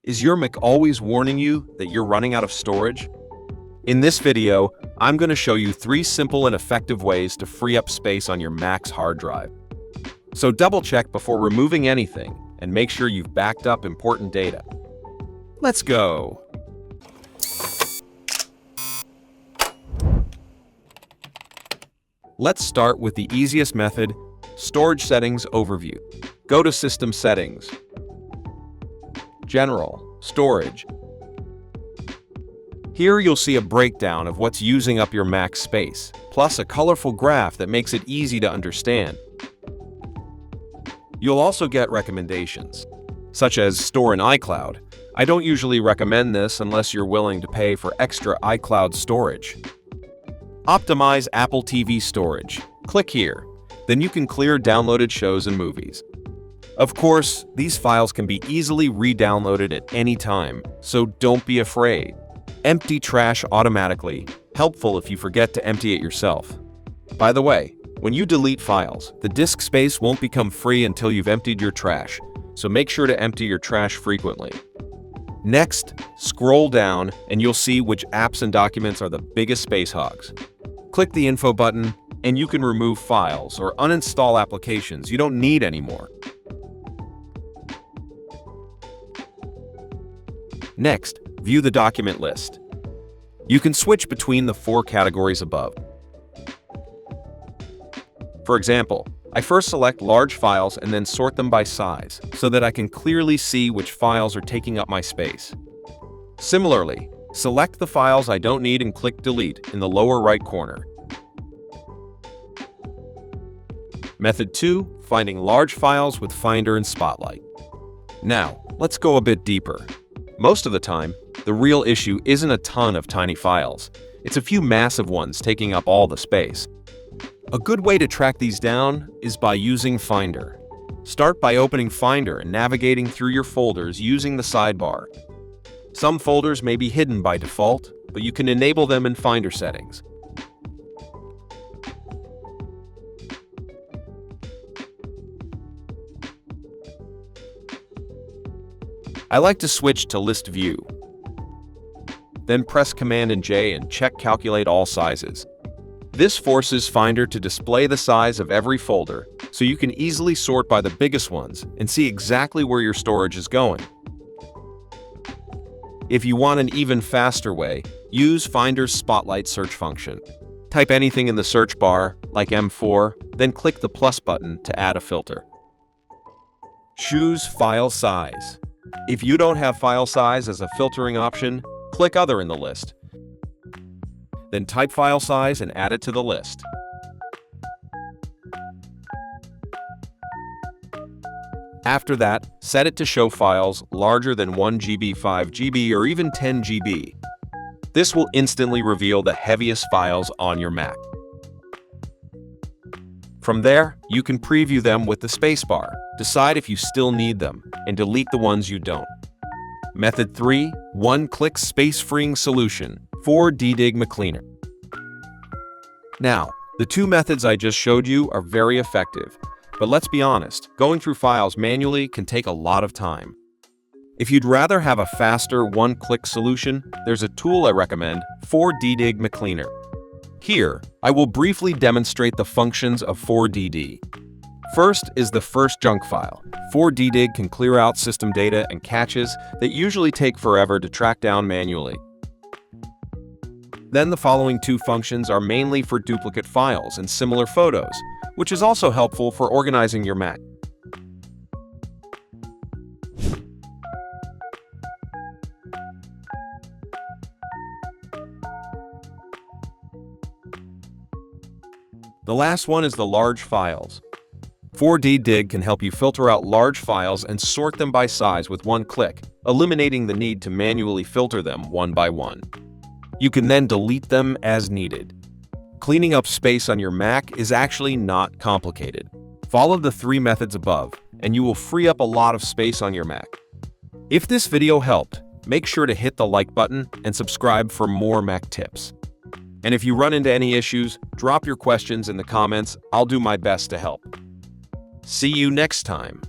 Is your Mac always warning you that you're running out of storage? In this video, I'm going to show you 3 simple and effective ways to free up space on your Mac's hard drive. So double-check before removing anything and make sure you've backed up important data. Let's go! Let's start with the easiest method, Storage Settings Overview. Go to System Settings, General, Storage. Here you'll see a breakdown of what's using up your Mac's space, plus a colorful graph that makes it easy to understand. You'll also get recommendations, such as Store in iCloud. I don't usually recommend this unless you're willing to pay for extra iCloud storage. Optimize Apple TV storage. Click here. Then you can clear downloaded shows and movies. Of course, these files can be easily re-downloaded at any time, so don't be afraid. Empty trash automatically. Helpful if you forget to empty it yourself. By the way, when you delete files, the disk space won't become free until you've emptied your trash, so make sure to empty your trash frequently. Next, scroll down and you'll see which apps and documents are the biggest space hogs. Click the Info button and you can remove files or uninstall applications you don't need anymore. Next, view the document list. You can switch between the 4 categories above. For example, I first select large files and then sort them by size so that I can clearly see which files are taking up my space. Similarly, select the files I don't need and click Delete in the lower right corner. Method 2, finding large files with Finder and Spotlight. Now, let's go a bit deeper. Most of the time, the real issue isn't a ton of tiny files. It's a few massive ones taking up all the space. A good way to track these down is by using Finder. Start by opening Finder and navigating through your folders using the sidebar. Some folders may be hidden by default, but you can enable them in Finder settings. I like to switch to List View. Then press Command and J and check Calculate All Sizes. This forces Finder to display the size of every folder, so you can easily sort by the biggest ones and see exactly where your storage is going. If you want an even faster way, use Finder's Spotlight search function. Type anything in the search bar, like M4, then click the plus button to add a filter. Choose File Size. If you don't have file size as a filtering option, click Other in the list. Then type file size and add it to the list. After that, set it to show files larger than 1 GB, 5 GB, or even 10 GB. This will instantly reveal the heaviest files on your Mac. From there, you can preview them with the spacebar, decide if you still need them, and delete the ones you don't. Method 3, one-click space-freeing solution, 4DDig MacCleaner. Now, the 2 methods I just showed you are very effective, but let's be honest, going through files manually can take a lot of time. If you'd rather have a faster one-click solution, there's a tool I recommend, 4DDig MacCleaner. Here, I will briefly demonstrate the functions of 4DD. First is the first junk file. 4DDig can clear out system data and caches that usually take forever to track down manually. Then the following 2 functions are mainly for duplicate files and similar photos, which is also helpful for organizing your Mac. The last one is the large files. 4DDig can help you filter out large files and sort them by size with one click, eliminating the need to manually filter them one by one. You can then delete them as needed. Cleaning up space on your Mac is actually not complicated. Follow the 3 methods above, and you will free up a lot of space on your Mac. If this video helped, make sure to hit the like button and subscribe for more Mac tips. And if you run into any issues, drop your questions in the comments. I'll do my best to help. See you next time.